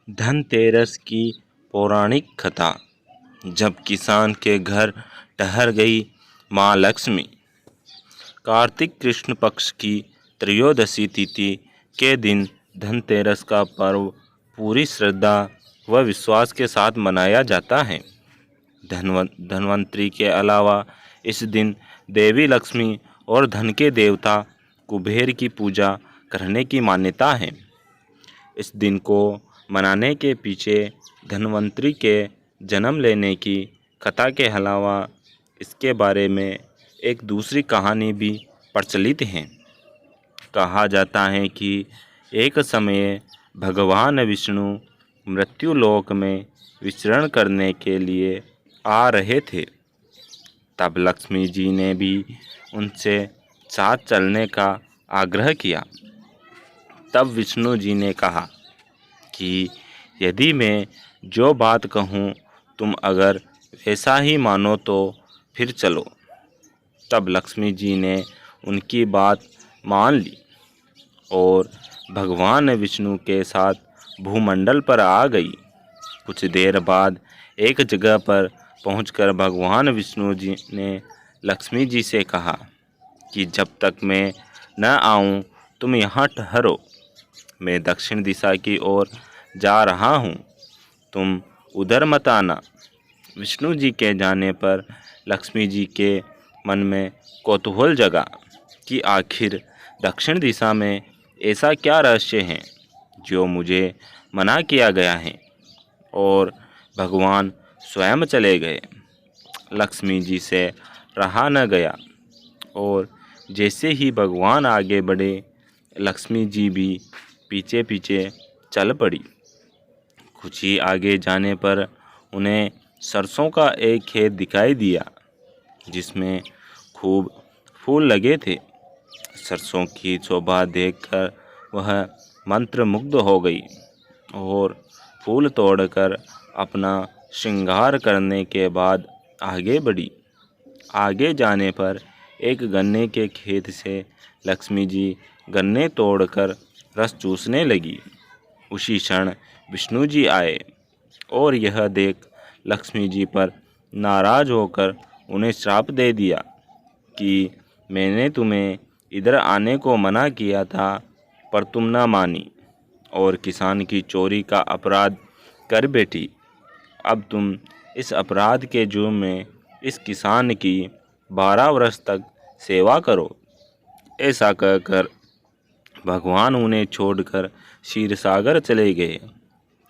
धनतेरस की पौराणिक कथा। जब किसान के घर ठहर गई माँ लक्ष्मी। कार्तिक कृष्ण पक्ष की त्रयोदशी तिथि के दिन धनतेरस का पर्व पूरी श्रद्धा व विश्वास के साथ मनाया जाता है। धन्वंतरी के अलावा इस दिन देवी लक्ष्मी और धन के देवता कुबेर की पूजा करने की मान्यता है। इस दिन को मनाने के पीछे धन्वंतरी के जन्म लेने की कथा के अलावा इसके बारे में एक दूसरी कहानी भी प्रचलित है। कहा जाता है कि एक समय भगवान विष्णु मृत्युलोक में विचरण करने के लिए आ रहे थे। तब लक्ष्मी जी ने भी उनसे साथ चलने का आग्रह किया। तब विष्णु जी ने कहा कि यदि मैं जो बात कहूँ तुम अगर वैसा ही मानो तो फिर चलो। तब लक्ष्मी जी ने उनकी बात मान ली और भगवान विष्णु के साथ भूमंडल पर आ गई। कुछ देर बाद एक जगह पर पहुंचकर भगवान विष्णु जी ने लक्ष्मी जी से कहा कि जब तक मैं न आऊं तुम यहाँ ठहरो। मैं दक्षिण दिशा की ओर जा रहा हूँ, तुम उधर मत आना। विष्णु जी के जाने पर लक्ष्मी जी के मन में कौतूहल जगा कि आखिर दक्षिण दिशा में ऐसा क्या रहस्य है जो मुझे मना किया गया है, और भगवान स्वयं चले गए। लक्ष्मी जी से रहा न गया और जैसे ही भगवान आगे बढ़े लक्ष्मी जी भी पीछे पीछे चल पड़ी। कुछ ही आगे जाने पर उन्हें सरसों का एक खेत दिखाई दिया जिसमें खूब फूल लगे थे। सरसों की शोभा देखकर वह मंत्रमुग्ध हो गई और फूल तोड़कर अपना श्रृंगार करने के बाद आगे बढ़ी। आगे जाने पर एक गन्ने के खेत से लक्ष्मी जी गन्ने तोड़कर रस चूसने लगी। उसी क्षण विष्णु जी आए और यह देख लक्ष्मी जी पर नाराज होकर उन्हें श्राप दे दिया कि मैंने तुम्हें इधर आने को मना किया था पर तुम ना मानी और किसान की चोरी का अपराध कर बैठी। अब तुम इस अपराध के जुर्म में इस किसान की 12 वर्ष तक सेवा करो। ऐसा कहकर भगवान उन्हें छोड़कर क्षीर सागर चले गए।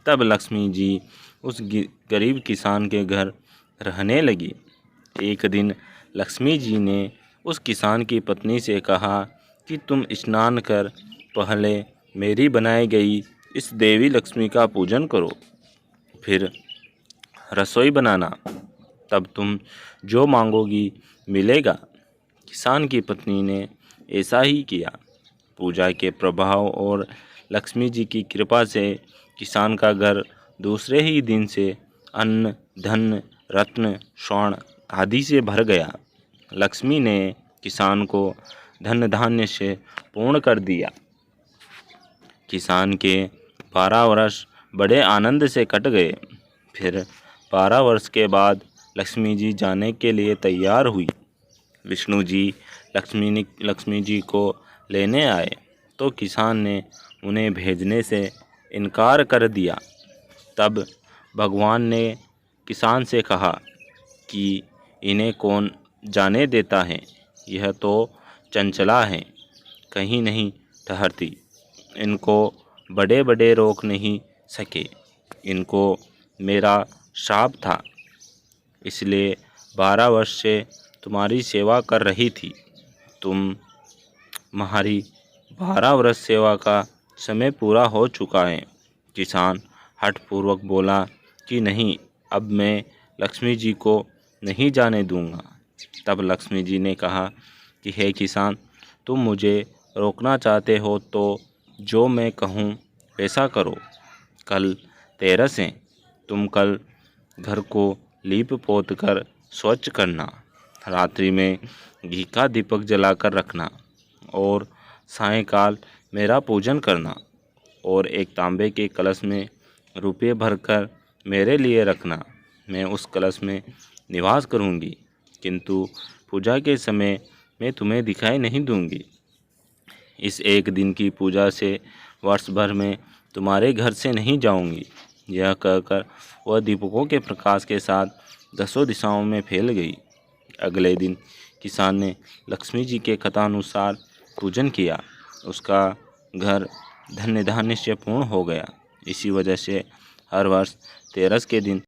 तब लक्ष्मी जी उस गरीब किसान के घर रहने लगी। एक दिन लक्ष्मी जी ने उस किसान की पत्नी से कहा कि तुम स्नान कर पहले मेरी बनाई गई इस देवी लक्ष्मी का पूजन करो, फिर रसोई बनाना, तब तुम जो मांगोगी मिलेगा। किसान की पत्नी ने ऐसा ही किया। पूजा के प्रभाव और लक्ष्मी जी की कृपा से किसान का घर दूसरे ही दिन से अन्न धन रत्न स्वर्ण आदि से भर गया। लक्ष्मी ने किसान को धन धान्य से पूर्ण कर दिया। किसान के 12 वर्ष बड़े आनंद से कट गए। फिर 12 वर्ष के बाद लक्ष्मी जी जाने के लिए तैयार हुई। विष्णु जी लक्ष्मी जी को लेने आए तो किसान ने उन्हें भेजने से इनकार कर दिया। तब भगवान ने किसान से कहा कि इन्हें कौन जाने देता है, यह तो चंचला हैं, कहीं नहीं ठहरती। इनको बड़े बड़े रोक नहीं सके। इनको मेरा श्राप था, इसलिए 12 वर्ष से तुम्हारी सेवा कर रही थी। तुम्हारी 12 वर्ष सेवा का समय पूरा हो चुका है। किसान हठपूर्वक बोला कि नहीं, अब मैं लक्ष्मी जी को नहीं जाने दूंगा। तब लक्ष्मी जी ने कहा कि हे किसान, तुम मुझे रोकना चाहते हो तो जो मैं कहूँ वैसा करो। कल तेरस है, तुम कल घर को लीप पोत कर स्वच्छ करना, रात्रि में घी का दीपक जलाकर रखना और सायंकाल मेरा पूजन करना और एक तांबे के कलश में रुपये भरकर मेरे लिए रखना, मैं उस कलश में निवास करूंगी, किंतु पूजा के समय मैं तुम्हें दिखाई नहीं दूंगी। इस एक दिन की पूजा से वर्ष भर में तुम्हारे घर से नहीं जाऊंगी। यह कहकर वह दीपकों के प्रकाश के साथ दसों दिशाओं में फैल गई। अगले दिन किसान ने लक्ष्मी जी के कथानुसार पूजन किया। उसका घर धन्य धान्य से पूर्ण हो गया। इसी वजह से हर वर्ष तेरस के दिन